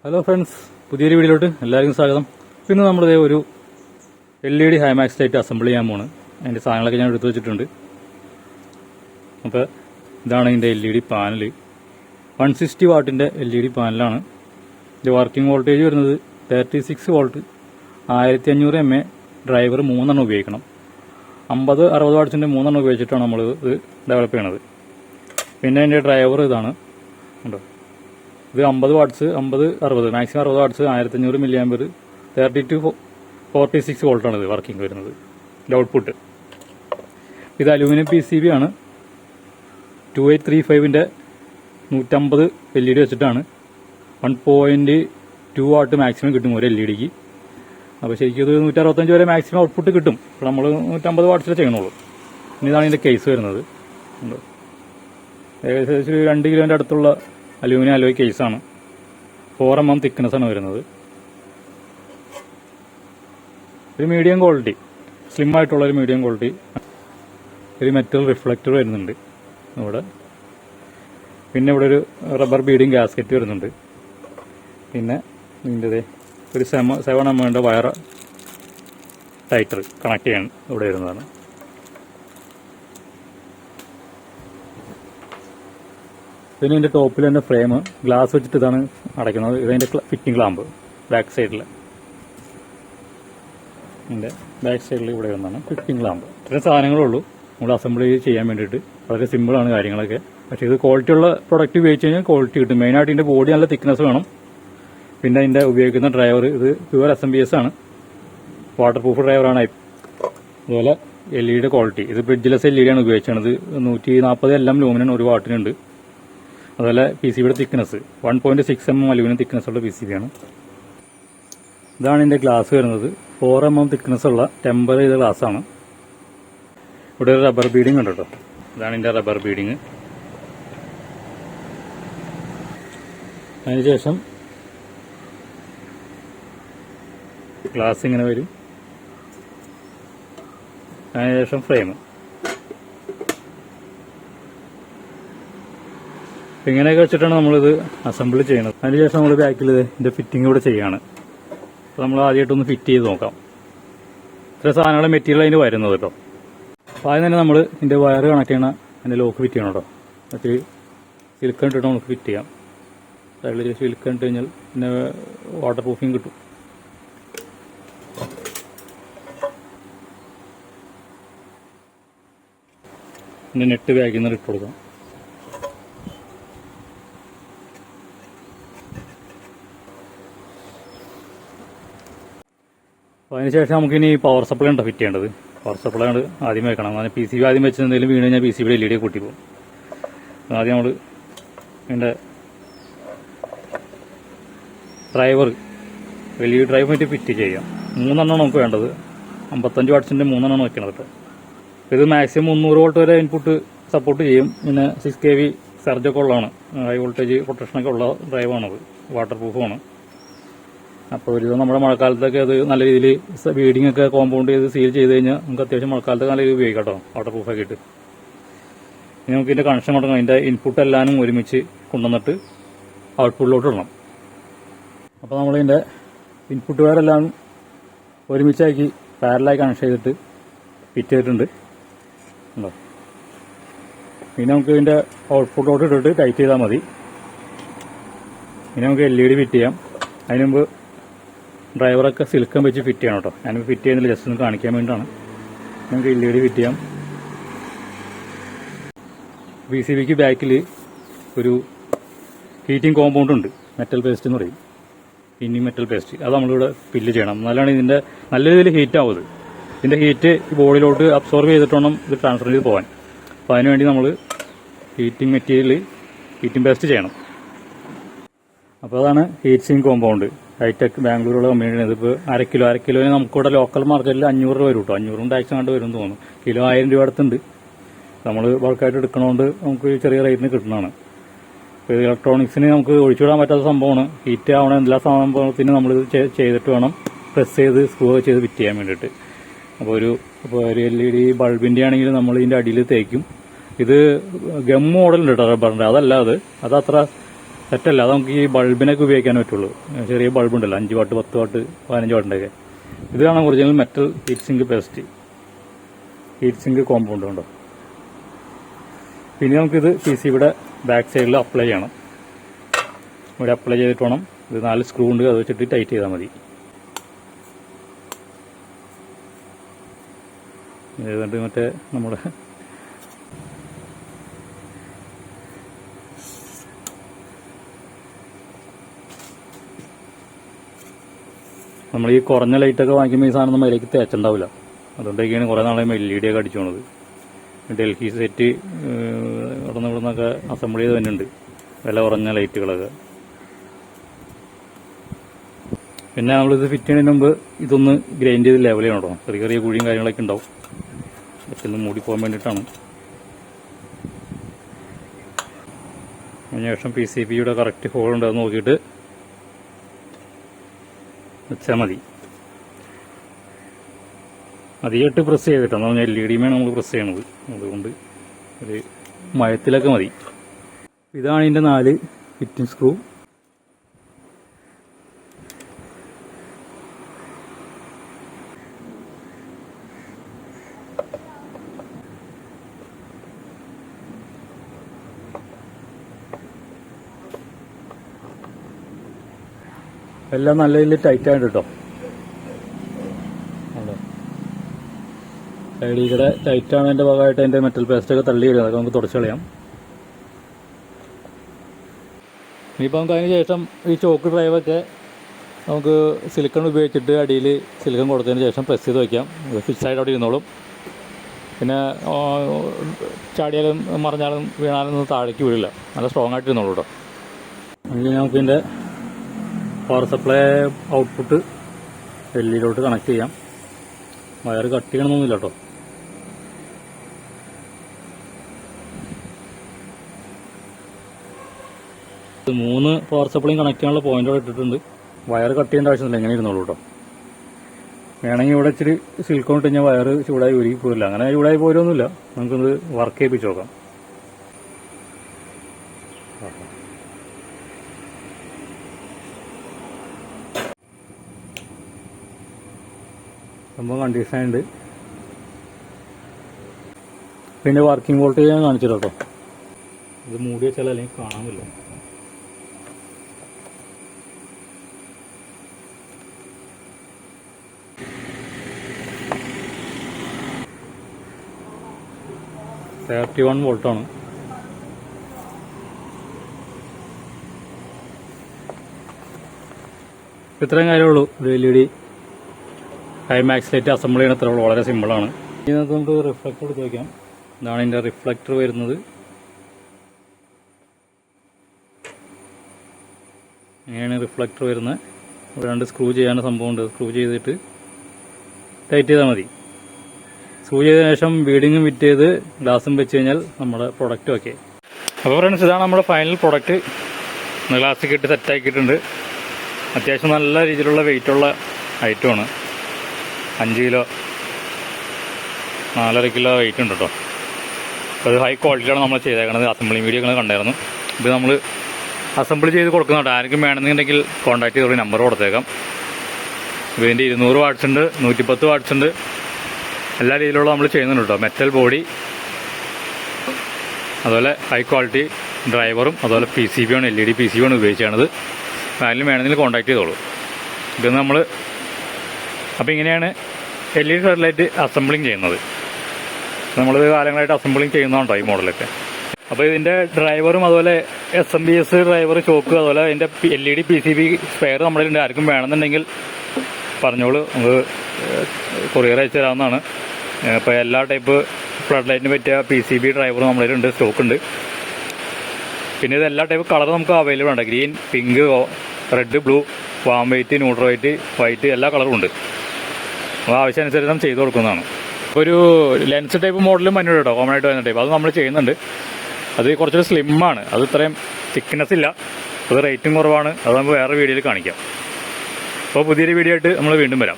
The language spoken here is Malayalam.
ഹലോ ഫ്രണ്ട്സ്, പുതിയൊരു വീഡിയോയിലോട്ട് എല്ലാവർക്കും സ്വാഗതം. പിന്നെ നമ്മളിത് ഒരു LED ഹൈമാക്സ് ലൈറ്റ് അസംബിൾ ചെയ്യാൻ പോണ്. അതിൻ്റെ സാധനങ്ങളൊക്കെ ഞാൻ എടുത്തു വെച്ചിട്ടുണ്ട്. അപ്പോൾ ഇതാണ് ഇതിൻ്റെ LED പാനൽ. 160 വാട്ടിൻ്റെ LED പാനലാണ്. ഇത് വർക്കിംഗ് വോൾട്ടേജ് വരുന്നത് 36 വോൾട്ട്, 1500 mA. ഡ്രൈവർ 3 ഉപയോഗിക്കണം. 50-60 വാട്ട്സിൻ്റെ 3 ഉപയോഗിച്ചിട്ടാണ് നമ്മൾ ഇത് ഡെവലപ്പ് ചെയ്യണത്. പിന്നെ അതിൻ്റെ ഡ്രൈവർ ഇതാണ് ഉണ്ടോ. ഇത് 50 watts, 50-60, maximum 60 watts, 1500 mA, 30 to 46 വോൾട്ടാണ് ഇത് വർക്കിംഗ് വരുന്നത്. ഇതിൻ്റെ ഔട്ട്പുട്ട് ഇത് അലൂമിനിയം PCB ആണ്. 2835ൻ്റെ 150 LED വെച്ചിട്ടാണ്. 1.2 വാട്ട് മാക്സിമം കിട്ടും ഒരു LEDക്ക്. അപ്പോൾ ശരിക്കും ഇത് 165 വരെ മാക്സിമം ഔട്ട്പുട്ട് കിട്ടും. അപ്പോൾ നമ്മൾ 150 വാട്ട്സിലേ ചെയ്യണുള്ളൂ. ഇനി ഇതാണ് ഇതിൻ്റെ കേസ് വരുന്നത്. ഏകദേശം 2 കിലോൻ്റെ അടുത്തുള്ള അലൂമിനിയം അലോയ് കേസാണ്. 4 mm തിക്നെസ്സാണ് വരുന്നത്. ഒരു മീഡിയം ക്വാളിറ്റി, സ്ലിം ആയിട്ടുള്ള ഒരു മീഡിയം ക്വാളിറ്റി. ഒരു മെറ്റൽ റിഫ്ലക്ടർ വരുന്നുണ്ട് ഇവിടെ. പിന്നെ ഇവിടെ ഒരു റബ്ബർ ബീഡിങ് ഗാസ്കറ്റ് വരുന്നുണ്ട്. പിന്നെ ഇതിൻ്റെ ഒരു 7 mm വയർ ടൈറ്റർ കണക്ട് ചെയ്യാൻ ഇവിടെ വരുന്നതാണ്. പിന്നെ ഇതിൻ്റെ ടോപ്പിൽ തന്നെ ഫ്രെയിം ഗ്ലാസ് വെച്ചിട്ട് ഇതാണ് അടയ്ക്കുന്നത്. ഇതിൻ്റെ ഫിറ്റിംഗ് ലാമ്പ് ബാക്ക് സൈഡിൽ, ഇതിൻ്റെ ബാക്ക് സൈഡിൽ ഇവിടെ വരുന്നതാണ് ഫിറ്റിംഗ് ലാമ്പ്. ഇത്രയും സാധനങ്ങളുള്ളൂ നമ്മൾ അസംബിൾ ചെയ്യാൻ വേണ്ടിയിട്ട്. വളരെ സിമ്പിളാണ് കാര്യങ്ങളൊക്കെ. പക്ഷേ ഇത് ക്വാളിറ്റി ഉള്ള പ്രൊഡക്റ്റ് ഉപയോഗിച്ച് കഴിഞ്ഞാൽ ക്വാളിറ്റി കിട്ടും. മെയിനായിട്ട് ഇതിൻ്റെ ബോഡി നല്ല തിക്നെസ് വേണം. പിന്നെ ഇതിൻ്റെ ഉപയോഗിക്കുന്ന ഡ്രൈവർ ഇത് പ്യുവർ SMBS ആണ്. വാട്ടർ പ്രൂഫ് ഡ്രൈവറാണ്. അതുപോലെ LED ക്വാളിറ്റി ഇത് ബ്രിഡ്ജ്ലെസ് LED ആണ് ഉപയോഗിച്ചത്. 140 LM ലൂമിനൻ 1 വാട്ടിനുണ്ട്. അതുപോലെ PCBയുടെ തിക്നെസ് 1.6 mm അലൂമിനിയം തിക്നെസ്സുള്ള PCB ആണ്. ഇതാണ് ഇതിൻ്റെ ഗ്ലാസ് വരുന്നത്. 4 mm തിക്നെസ്സുള്ള ടെമ്പർ ചെയ്ത ഗ്ലാസ്സാണ്. ഇവിടെ ഒരു റബ്ബർ ബീഡിങ് ഉണ്ട് കേട്ടോ. ഇതാണ് ഇതിൻ്റെ റബ്ബർ ബീഡിങ്. അതിനുശേഷം ഗ്ലാസ് ഇങ്ങനെ വരും. അതിനുശേഷം ഫ്രെയിം. ഇങ്ങനെയൊക്കെ വെച്ചിട്ടാണ് നമ്മളിത് അസംബിൾ ചെയ്യുന്നത്. അതിനുശേഷം നമ്മൾ ബാക്കിൽ ഇതിൻ്റെ ഫിറ്റിംഗ് ഇവിടെ ചെയ്യാണ്. അപ്പോൾ നമ്മൾ ആദ്യമായിട്ടൊന്ന് ഫിറ്റ് ചെയ്ത് നോക്കാം. ഇത്ര സാധനങ്ങളുടെ മെറ്റീരിയൽ അതിന് വരുന്നത് കേട്ടോ. അപ്പോൾ ആദ്യം തന്നെ നമ്മൾ ഇതിൻ്റെ വയർ കണക്ട് ചെയ്യണം. അതിൻ്റെ ലോക്ക് ഫിറ്റ് ചെയ്യണം കേട്ടോ. മറ്റേ സിലിക്കൺ ഇട്ടിട്ട് നമുക്ക് ഫിറ്റ് ചെയ്യാം. സൈഡിൽ സിലിക്കൺ ഇട്ട് കഴിഞ്ഞാൽ പിന്നെ വാട്ടർ പ്രൂഫിങ് കിട്ടും. പിന്നെ നെറ്റ് ബാക്കിൽ നിന്ന് ഇട്ട് കൊടുക്കാം. അപ്പോൾ അതിനുശേഷം നമുക്കിനി പവർ സപ്ലൈ ഉണ്ടോ ഫിറ്റ് ചെയ്യേണ്ടത്. പവർ സപ്ലൈ ആണ് ആദ്യം വെക്കണം. അങ്ങനെ PCB ആദ്യം വെച്ച് എന്തെങ്കിലും വീണ് കഴിഞ്ഞാൽ PCBയുടെ LED കൂട്ടിപ്പോകും. ആദ്യം നമ്മൾ ഇതിൻ്റെ ഡ്രൈവർ LED ഡ്രൈവർ വേണ്ടി ഫിറ്റ് ചെയ്യാം. 3 നമുക്ക് വേണ്ടത്. 55 വാട്ട്സിൻ്റെ 3 വെക്കണം കേട്ടോ. ഇത് മാക്സിമം 300 വോൾട്ട് വരെ ഇൻപുട്ട് സപ്പോർട്ട് ചെയ്യും. പിന്നെ 6 kV സർജൊക്കെ ഉള്ളതാണ്. ഹൈ വോൾട്ടേജ് പ്രൊട്ടക്ഷനൊക്കെ ഉള്ള ഡ്രൈവാണത്. വാട്ടർ പ്രൂഫുമാണ്. അപ്പോൾ ഒരു നമ്മുടെ മഴക്കാലത്തൊക്കെ അത് നല്ല രീതിയിൽ ബീഡിംഗ് ഒക്കെ കോമ്പൗണ്ട് ചെയ്ത് സീൽ ചെയ്ത് കഴിഞ്ഞാൽ നമുക്ക് അത്യാവശ്യം മഴക്കാലത്തൊക്കെ നല്ല രീതിയിൽ ഉപയോഗിക്കാം കേട്ടോ, വാട്ടർ പ്രൂഫൊക്കെ ഇട്ട്. ഇനി നമുക്ക് ഇതിൻ്റെ കണക്ഷൻ കൊടുക്കണം. അതിൻ്റെ ഇൻപുട്ട് എല്ലാനും ഒരുമിച്ച് കൊണ്ടുവന്നിട്ട് ഔട്ട്പുട്ടിലോട്ട് ഇടണം. അപ്പോൾ നമ്മളിതിൻ്റെ ഇൻപുട്ട് വയറെല്ലാം ഒരുമിച്ചാക്കി പാരലായി കണക്ട് ചെയ്തിട്ട് ഫിറ്റ് ചെയ്തിട്ടുണ്ട് ഉണ്ടോ. പിന്നെ നമുക്ക് ഇതിൻ്റെ ഔട്ട്പുട്ടിലോട്ട് ഇട്ടിട്ട് ടൈറ്റ് ചെയ്താൽ മതി. ഇനി നമുക്ക് LED ഫിറ്റ് ചെയ്യാം. അതിന് മുമ്പ് ഡ്രൈവറൊക്കെ സിലിക്കൺ വെച്ച് ഫിറ്റ് ചെയ്യണം കേട്ടോ. ഞാനിപ്പോൾ ഫിറ്റ് ചെയ്യുന്നില്ല, ജസ്റ്റ് ഒന്ന് കാണിക്കാൻ വേണ്ടിയിട്ടാണ്. നമുക്ക് LED ഫിറ്റ് ചെയ്യാം. PCBക്ക് ബാക്കിൽ ഒരു ഹീറ്റിംഗ് കോമ്പൗണ്ട് ഉണ്ട്, മെറ്റൽ പേസ്റ്റ് എന്ന് പറയും. പിന്നി മെറ്റൽ പേസ്റ്റ് അത് നമ്മളിവിടെ ഫില്ല് ചെയ്യണം. എന്നാലാണ് ഇതിൻ്റെ നല്ല രീതിയിൽ ഹീറ്റ് ആവുന്നത്. ഇതിൻ്റെ ഹീറ്റ് ഈ ബോഡിയിലോട്ട് അബ്സോർവ് ചെയ്തിട്ട് വേണം ഇത് ട്രാൻസ്ഫർ ചെയ്ത് പോകാൻ. അപ്പോൾ അതിനുവേണ്ടി നമ്മൾ ഹീറ്റിംഗ് മെറ്റീരിയൽ ഹീറ്റിംഗ് പേസ്റ്റ് ചെയ്യണം. അപ്പോൾ അതാണ് ഹീറ്റ് സിങ്ക് കോമ്പൗണ്ട്. ഹൈടെക് ബാംഗ്ലൂരുള്ള കമ്പനിയാണ്. ഇതിപ്പോൾ 1 കിലോന് നമുക്കിവിടെ ലോക്കൽ മാർക്കറ്റിൽ 500 രൂപ വരും കേട്ടോ. 500 ടാക്സ് കണ്ട് വരും തോന്നുന്നു. കിലോ 1000 രൂപ അടുത്തുണ്ട്. നമ്മൾ ബൾക്കായിട്ട് എടുക്കണോണ്ട് നമുക്ക് ചെറിയ റേറ്റിന് കിട്ടുന്നതാണ്. ഇപ്പോൾ ഇലക്ട്രോണിക്സിന് നമുക്ക് ഒഴിച്ചുവിടാൻ പറ്റാത്ത സംഭവമാണ്. ഹീറ്റ് ആവണ എല്ലാ സംഭവത്തിനും നമ്മൾ ചെയ്തിട്ട് വേണം പ്രസ് ചെയ്ത് സ്ക്രൂ ചെയ്ത് ഫിറ്റ് ചെയ്യാൻ വേണ്ടിയിട്ട്. അപ്പോൾ ഒരു LED ബൾബിൻ്റെ ആണെങ്കിൽ നമ്മൾ ഇതിൻ്റെ അടിയിൽ തേക്കും. ഇത് ഗം മോഡലുണ്ട് കേട്ടോ റബ്ബറിൻ്റെ. അതല്ല അതത്ര സെറ്റല്ല, അത് നമുക്ക് ഈ ബൾബിനൊക്കെ ഉപയോഗിക്കാൻ പറ്റുള്ളൂ. ചെറിയ ബൾബ് ഉണ്ടല്ലോ, 5 വാട്ട് 10 വാട്ട് 15 വാട്ടിൻ്റെയൊക്കെ. ഇതാണ് original metal heat sink paste, heat sink compound ഉണ്ടോ. പിന്നെ നമുക്കിത് PCBയുടെ ബാക്ക് സൈഡിൽ അപ്ലൈ ചെയ്യണം. ഇവിടെ അപ്ലൈ ചെയ്തിട്ട് വേണം, ഇത് 4 സ്ക്രൂ ഉണ്ട്, അത് വെച്ചിട്ട് ടൈറ്റ് ചെയ്താൽ മതി. ഏതാണ്ട് മറ്റേ നമ്മുടെ നമ്മൾ ഈ കുറഞ്ഞ ലൈറ്റൊക്കെ വാങ്ങിക്കുമ്പോൾ ഈ സാധനം അതിലേക്ക് തേച്ചുണ്ടാവില്ല. അതുകൊണ്ടൊക്കെയാണ് കുറേ നാളെ LED ഒക്കെ അടിച്ചു പോണത്. ഡൽഹി സെറ്റ് അവിടെ നിന്നൊക്കെ അസംബിൾ ചെയ്ത് തന്നെയുണ്ട് വില കുറഞ്ഞ ലൈറ്റുകളൊക്കെ. പിന്നെ നമ്മളിത് ഫിറ്റ് ചെയ്യുന്നതിന് മുമ്പ് ഇതൊന്ന് ഗ്രൈൻഡ് ചെയ്ത് ലെവൽ ചെയ്യണം കേട്ടോ. ചെറിയ ചെറിയ കുഴിയും കാര്യങ്ങളൊക്കെ ഉണ്ടാവും, ഇതൊന്ന് മൂടി പോകാൻ വേണ്ടിയിട്ടാണ്. അതിനുശേഷം PCBയുടെ കറക്റ്റ് ഹോൾ ഉണ്ടെന്ന് നോക്കിയിട്ട് വെച്ചാൽ മതി. അധികമായിട്ട് പ്രസ് ചെയ്തിട്ടാണ് പറഞ്ഞാൽ LED നമ്മൾ പ്രസ് ചെയ്യണത്, അതുകൊണ്ട് ഒരു മയത്തിലൊക്കെ മതി. ഇതാണ് ഇതിൻ്റെ 4 ഫിറ്റിംഗ് സ്ക്രൂ. എല്ലാം നല്ല രീതിയിൽ ടൈറ്റ് ആയിട്ട് കേട്ടോ. സൈഡിൽ ടൈറ്റ് ആണതിൻ്റെ ഭാഗമായിട്ട് അതിൻ്റെ മെറ്റൽ പേസ്റ്റൊക്കെ തള്ളി വരും, അതൊക്കെ നമുക്ക് തുടച്ച് കളയാം. ഇനിയിപ്പോൾ നമുക്ക് അതിന് ശേഷം ഈ ചോക്ക് ഡ്രൈവൊക്കെ നമുക്ക് സിലിക്കൺ ഉപയോഗിച്ചിട്ട് അടിയിൽ സിലിക്കൺ കൊടുത്തതിന് ശേഷം പ്രസ് ചെയ്ത് വയ്ക്കാം. ഫിക്സായിട്ട് അവിടെ ഇരുന്നോളും. പിന്നെ ചാടിയാലും മറിഞ്ഞാലും വീണാലും താഴേക്ക് വീഴില്ല, നല്ല സ്ട്രോങ് ആയിട്ട് ഇരുന്നോളൂ കേട്ടോ. അല്ലെങ്കിൽ നമുക്കിതിൻ്റെ power supply output LED connect ചെയ്യാം. വയർ കട്ട് ചെയ്യണമെന്നൊന്നുമില്ല കേട്ടോ. ഇത് 3 പവർ സപ്ലൈയും കണക്ട് ചെയ്യാനുള്ള പോയിന്റോടെ ഇട്ടിട്ടുണ്ട്. വയർ കട്ട് ചെയ്യേണ്ട ആവശ്യമില്ല, എങ്ങനെ ഇരുന്നോളൂ കേട്ടോ. വേണമെങ്കിൽ ഇവിടെ ഇച്ചിരി സിലിക്കോൺ ഇട്ട് കഴിഞ്ഞാൽ വയർ ചൂടായി ഉരുകി പോരില്ല. അങ്ങനെ ചൂടായി പോരൊന്നുമില്ല, നമുക്കിത് വർക്ക് ചെയ്യിപ്പിച്ച് നോക്കാം. സംഭവം കണ്ടീഷനുണ്ട്. പിന്നെ വർക്കിംഗ് വോൾട്ടേജ് ഞാൻ കാണിച്ചിട്ടോ കേട്ടോ. ഇത് മൂടി വെച്ചാൽ അല്ലെങ്കിൽ കാണാമില്ല. വോൾട്ടാണ്. ഇത്രയും കാര്യമുള്ളൂ. ഒരു LED ഹൈമാക്സ് ലൈറ്റ് അസംബിൾ ചെയ്യണത്രേ ഉള്ളൂ, വളരെ സിമ്പിളാണ്. ഇതിനകത്ത് നമുക്ക് റിഫ്ലക്ടർ എടുത്ത് വയ്ക്കാം. ഇതാണ് ഇതിൻ്റെ റിഫ്ലക്ടർ വരുന്നത്. ഇങ്ങനെയാണ് റിഫ്ലക്ടർ വരുന്നത്. 2 സ്ക്രൂ ചെയ്യാൻ സംഭവമുണ്ട്, സ്ക്രൂ ചെയ്തിട്ട് ടൈറ്റ് ചെയ്താൽ മതി. സ്ക്രൂ ചെയ്തതിനു ശേഷം ബീഡിങ്ങും ഫിറ്റ് ചെയ്ത് ഗ്ലാസും വെച്ച് കഴിഞ്ഞാൽ നമ്മുടെ പ്രൊഡക്റ്റ് ഓക്കെ. അപ്പോൾ ഫ്രണ്ട്സ്, ഇതാണ് നമ്മുടെ ഫൈനൽ പ്രൊഡക്റ്റ്. ഗ്ലാസ് ഇട്ട് സെറ്റാക്കിയിട്ടുണ്ട്. അത്യാവശ്യം നല്ല രീതിയിലുള്ള വെയിറ്റുള്ള ഐറ്റമാണ്. 5 കിലോ 4.5 കിലോ വെയിറ്റ് ഉണ്ട് കേട്ടോ. അപ്പോൾ അത് ഹൈ ക്വാളിറ്റിയാണ് നമ്മൾ ചെയ്തേക്കണത്. അസംബ്ലി വീഡിയോ നിങ്ങൾ കണ്ടായിരുന്നു. ഇത് നമ്മൾ അസംബിൾ ചെയ്ത് കൊടുക്കുന്നുണ്ട്. ആർക്കും വേണമെന്നുണ്ടെങ്കിൽ കോൺടാക്ട് ചെയ്ത് നമ്പർ കൊടുത്തേക്കാം. ഇതിൻ്റെ 200 വാട്ട്സ് ഉണ്ട്, 110 വാട്ട്സ് ഉണ്ട്, എല്ലാ രീതിയിലുള്ള നമ്മൾ ചെയ്യുന്നുണ്ട് കേട്ടോ. മെറ്റൽ ബോഡി, അതുപോലെ ഹൈ ക്വാളിറ്റി ഡ്രൈവറും, അതുപോലെ PCBയാണ്, LED PCBയാണ് ഉപയോഗിച്ചാണത്. ആരെങ്കിലും വേണമെങ്കിൽ കോൺടാക്ട് ചെയ്തോളൂ. ഇത് നമ്മൾ അപ്പോൾ ഇങ്ങനെയാണ് LED ഫെഡർലൈറ്റ് അസംബ്ലിങ് ചെയ്യുന്നത്. നമ്മളിത് കാലങ്ങളായിട്ട് അസംബ്ലിങ് ചെയ്യുന്നതുകൊണ്ടോ ഈ മോഡലൊക്കെ. അപ്പോൾ ഇതിൻ്റെ ഡ്രൈവറും അതുപോലെ SMBS ഡ്രൈവർ ചോക്ക്, അതുപോലെ ഇതിൻ്റെ LED PCB സ്പെയർ നമ്മളിലുണ്ട്. ആർക്കും വേണമെന്നുണ്ടെങ്കിൽ പറഞ്ഞോളൂ, നമുക്ക് കൊറിയർ അയച്ചു തരാവുന്നതാണ്. ഇപ്പോൾ എല്ലാ ടൈപ്പ് ഫ്ലഡ് ലൈറ്റിന് പറ്റിയ PCB ഡ്രൈവറും നമ്മളിലുണ്ട്, സ്റ്റോക്കുണ്ട്. പിന്നെ ഇത് എല്ലാ ടൈപ്പ് കളർ നമുക്ക് അവൈലബിൾ ഉണ്ട്. Green, pink, red, blue, warm white, neutral white, white, എല്ലാ കളറും ഉണ്ട്. അപ്പോൾ ആവശ്യാനുസരിച്ച് നമ്മൾ ചെയ്ത് കൊടുക്കുന്നതാണ്. ഒരു ലെൻസ് ടൈപ്പ് മോഡലും മഞ്ഞ കേട്ടോ, കോമൺ ആയിട്ട് വരുന്ന ടൈപ്പ്, അത് നമ്മൾ ചെയ്യുന്നുണ്ട്. അത് കുറച്ചൊരു സ്ലിമ്മാണ്, അത് ഇത്രയും തിക്നെസ് ഇല്ല, അത് റേറ്റും കുറവാണ്. അത് നമുക്ക് വേറെ വീഡിയോയിൽ കാണിക്കാം. അപ്പോൾ പുതിയൊരു വീഡിയോ ആയിട്ട് നമ്മൾ വീണ്ടും വരാം.